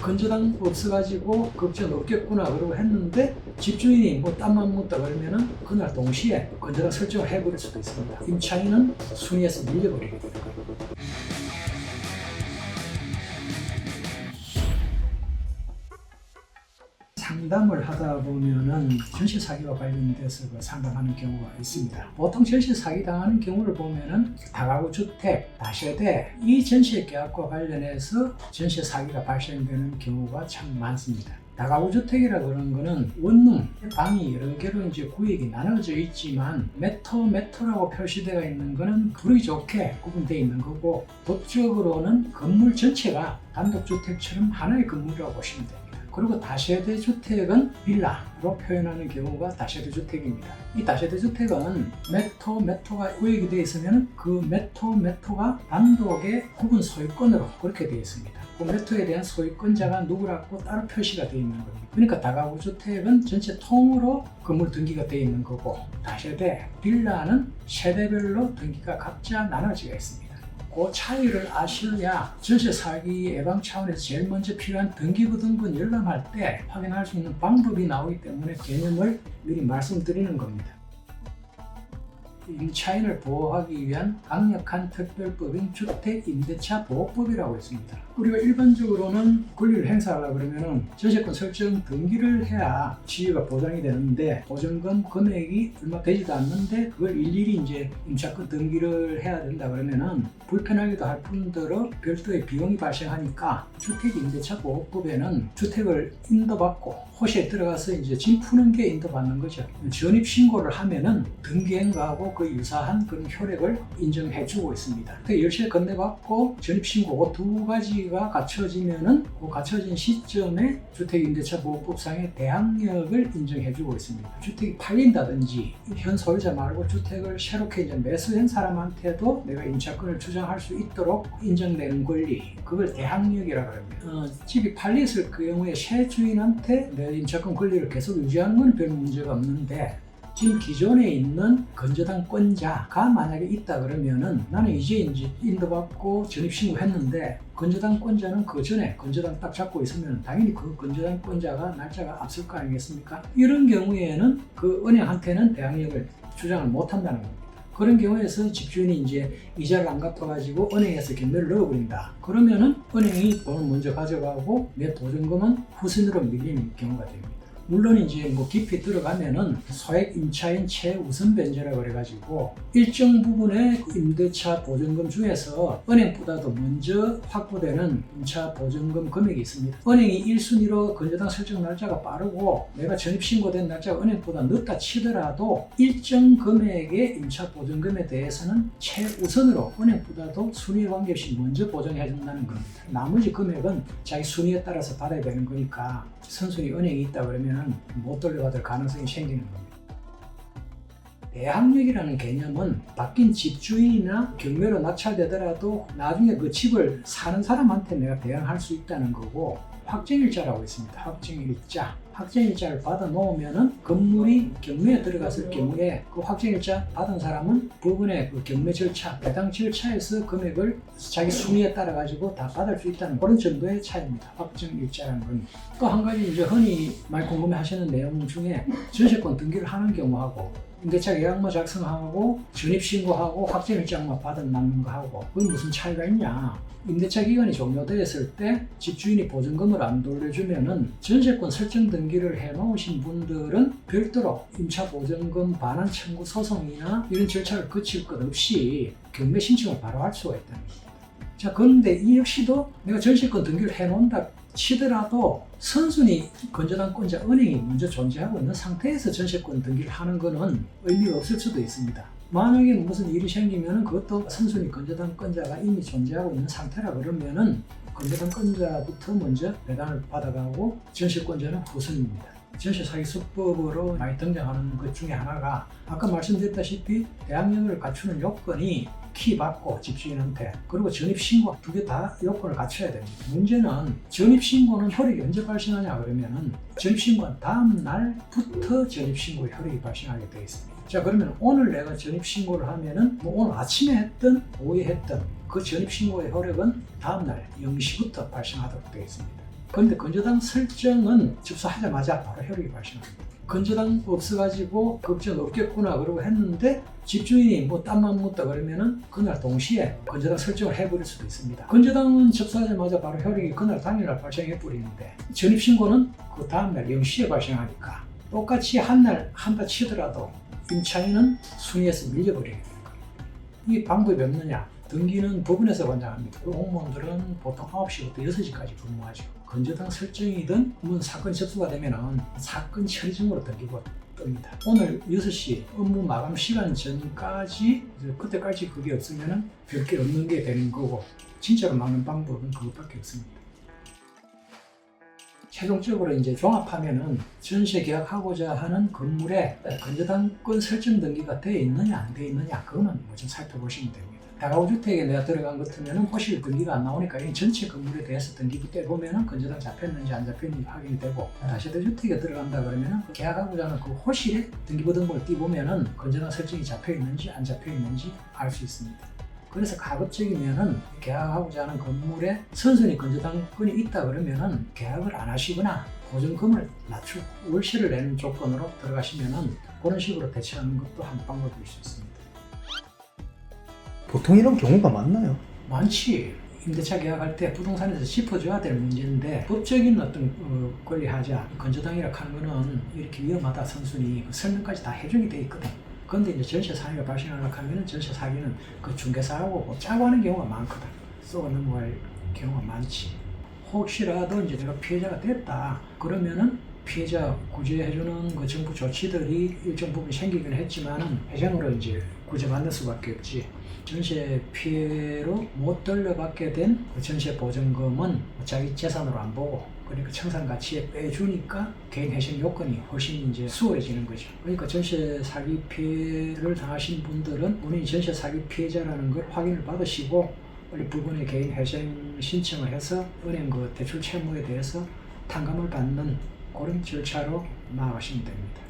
건조당 없어가지고 걱정 없겠구나 그러고 했는데 집주인이 뭐 땀만 묻다 그러면은 그날 동시에 건조당 설정을 해버릴 수도 있습니다. 임차인은 순위에서 밀려버리게 되는 거예요. 상담을 하다 보면은 전세 사기와 관련돼서 상담하는 경우가 있습니다. 보통 전세 사기 당하는 경우를 보면은 다가구 주택, 다세대 이 전세 계약과 관련해서 전세 사기가 발생되는 경우가 참 많습니다. 다가구 주택이라 그러는 거는 원룸, 방이 여러 개로 이제 구역이 나눠져 있지만 메터라고 표시되어 있는 거는 부르기 좋게 구분되어 있는 거고, 법적으로는 건물 전체가 단독주택처럼 하나의 건물이라고 보시면 됩니다. 그리고 다세대 주택은 빌라로 표현하는 경우가 다세대 주택입니다. 이 다세대 주택은 메터가 구역이 되어 있으면 그 메터가 단독의 구분 소유권으로 그렇게 되어 있습니다. 그 메터에 대한 소유권자가 누구라고 따로 표시가 되어 있는 겁니다. 그러니까 다가구 주택은 전체 통으로 건물 등기가 되어 있는 거고, 다세대, 빌라는 세대별로 등기가 각자 나눠져 있습니다. 그 차이를 아셔야 전세 사기 예방 차원에서 제일 먼저 필요한 등기부등본 열람할 때 확인할 수 있는 방법이 나오기 때문에 개념을 미리 말씀드리는 겁니다. 임차인을 보호하기 위한 강력한 특별법인 주택임대차 보호법이라고 있습니다. 우리가 일반적으로는 권리를 행사하려고 그러면 전세권 설정 등기를 해야 지위가 보장이 되는데, 보증금 금액이 얼마 되지도 않는데 그걸 일일이 이제 임차권 등기를 해야 된다 그러면은 불편하기도 할 뿐더러 별도의 비용이 발생하니까 주택임대차 보호법에는 주택을 인도받고 호시에 들어가서 이제 짐 푸는 게 인도받는 거죠. 전입신고를 하면은 등기행과하고 그 유사한 그런 효력을 인정해주고 있습니다. 그 열쇠 건네받고 전입신고 두 가지가 갖춰지면은 그 갖춰진 시점에 주택임대차보호법상의 대항력을 인정해주고 있습니다. 주택이 팔린다든지 현 소유자 말고 주택을 새롭게 이제 매수한 사람한테도 내가 임차권을 주장할 수 있도록 인정되는 권리, 그걸 대항력이라고 합니다. 집이 팔렸을 경우에 새 주인한테 내 임차권 권리를 계속 유지하는 건 별 문제가 없는데, 지금 기존에 있는 건조당권자가 만약에 있다 그러면은 나는 이제 인도받고 전입신고했는데 건조당권자는 그 전에 건조당 딱 잡고 있으면 당연히 그 건조당권자가 날짜가 앞설 거 아니겠습니까? 이런 경우에는 그 은행한테는 대항력을 주장을 못 한다는 겁니다. 그런 경우에서 집주인이 이제 이자를 안 갚아가지고 은행에서 경매를 넣어버린다. 그러면은 은행이 돈을 먼저 가져가고 내 보증금은 후순위로 밀리는 경우가 됩니다. 물론 이제 뭐 깊이 들어가면은 소액 임차인 최우선 변제라고 그래가지고 일정 부분의 임대차 보증금 중에서 은행보다도 먼저 확보되는 임차 보증금 금액이 있습니다. 은행이 1순위로 건조당 설정 날짜가 빠르고 내가 전입신고된 날짜가 은행보다 늦다 치더라도 일정 금액의 임차 보증금에 대해서는 최우선으로 은행보다도 순위에 관계없이 먼저 보증해준다는 겁니다. 나머지 금액은 자기 순위에 따라서 받아야 되는 거니까 선순위 은행이 있다 그러면 못 돌려받을 가능성이 생기는 겁니다. 대항력이라는 개념은 바뀐 집주인이나 경매로 낙찰되더라도 나중에 그 집을 사는 사람한테 내가 대항할 수 있다는 거고, 확정일자라고 있습니다. 확정일자를 받아 놓으면은 건물이 경매에 들어갔을 경우에 그 확정일자 받은 사람은 법원의 그 경매 절차, 배당 절차에서 금액을 자기 순위에 따라 가지고 다 받을 수 있다는 그런 정도의 차이입니다. 확정일자라는 건. 또 한 가지 이제 흔히 많이 궁금해하시는 내용 중에 전세권 등기를 하는 경우하고 임대차 계약서 작성하고 전입신고하고 확정일자만 받아 놨는 거하고 그게 무슨 차이가 있냐? 임대차 기간이 종료되었을 때 집주인이 보증금을 안 돌려주면은 전세권 설정 등기를 해놓으신 분들은 별도로 임차 보증금 반환 청구 소송이나 이런 절차를 거칠 것 없이 경매 신청을 바로 할 수가 있다는 겁니다. 자, 그런데 이 역시도 내가 전세권 등기를 해놓는다 치더라도 선순위 건조당권자 은행이 먼저 존재하고 있는 상태에서 전세권 등기를 하는 것은 의미가 없을 수도 있습니다. 만약에 무슨 일이 생기면 그것도 선순위 건조당권자가 이미 존재하고 있는 상태라 그러면은 건조당권자부터 먼저 배당을 받아가고 전세권자는 후순위입니다. 전세 사기 수법으로 많이 등장하는 것 중에 하나가 아까 말씀드렸다시피 대항력을 갖추는 요건이 키 받고 집주인한테, 그리고 전입신고 두 개 다 요건을 갖춰야 됩니다. 문제는 전입신고는 효력이 언제 발생하냐 그러면은 전입신고한 다음 날부터 전입신고의 효력이 발생하게 되어 있습니다. 자, 그러면 오늘 내가 전입신고를 하면은 뭐 오늘 아침에 했든 오후에 했든 그 전입신고의 효력은 다음 날 0시부터 발생하도록 되어 있습니다. 그런데 건조당 설정은 접수하자마자 바로 혈액이 발생합니다. 건조당 없어가지고 걱정 없겠구나 그러고 했는데 집주인이 뭐 땀만 묻다 그러면은 그날 동시에 건조당 설정을 해버릴 수도 있습니다. 건조당은 접수하자마자 바로 혈액이 그날 당일날 발생해 버리는데 전입신고는 그 다음날 0시에 발생하니까 똑같이 한날 한다 치더라도 임차인은 순위에서 밀려버리게 되는 겁니다. 이 방법이 없느냐? 등기는 법원에서 관장합니다. 공무원들은 보통 9시부터 6시까지 근무하죠. 건조당 설정이든 사건이 접수가 되면 사건 처리 중으로 등기부가 뜹니다. 오늘 6시 업무 마감 시간 전까지 그때까지 그게 없으면 별게 없는 게 되는 거고 진짜로 막는 방법은 그것밖에 없습니다. 최종적으로 이제 종합하면은 전세 계약하고자 하는 건물에 건조당권 설정 등기가 되어 있느냐 안 되어 있느냐 그것만 좀 살펴보시면 됩니다. 다가구 주택에 내가 들어간 것 같으면 호실 등기가 안 나오니까 이 전체 건물에 대해서 등기부 떼보면 건조당 잡혔는지 안 잡혔는지 확인이 되고 다세대 주택에 들어간다 그러면 계약하고자 하는 그 호실에 등기부 등본을 띄보면 건조당 설정이 잡혀있는지 안 잡혀있는지 알 수 있습니다. 그래서 가급적이면은 계약하고자 하는 건물에 선순위 건조당권이 있다 그러면은 계약을 안 하시거나 보증금을 낮추고 월세를 내는 조건으로 들어가시면은 그런 식으로 대처하는 것도 한 방법일 수 있습니다. 보통 이런 경우가 많나요? 많지. 임대차 계약할 때 부동산에서 짚어줘야 될 문제인데 법적인 어떤 권리하자 건조당이라 하는 거는 이렇게 위험하다 선순위 설명까지 다 해준이 돼 있거든. 그런데 이제 전세 사기가 발생하려고 하면 전세 사기는 그 중개사하고 짜고 하는 경우가 많거든. 쏘고 넘어갈 경우가 많지. 혹시라도 이제 내가 피해자가 됐다 그러면은 피해자 구제해주는 그 정부 조치들이 일정 부분 생기긴 했지만은 해정으로 이제 구제받는 수밖에 없지. 전세 피해로 못 돌려받게 된 그 전세 보증금은 자기 재산으로 안 보고 그러니까 청산 가치에 빼주니까 개인 회생 요건이 훨씬 이제 수월해지는 거죠. 그러니까 전세 사기 피해를 당하신 분들은 본인이 전세 사기 피해자라는 걸 확인을 받으시고 빨리 부분의 개인 회생 신청을 해서 은행 그 대출 채무에 대해서 탕감을 받는 그런 절차로 나아가시면 됩니다.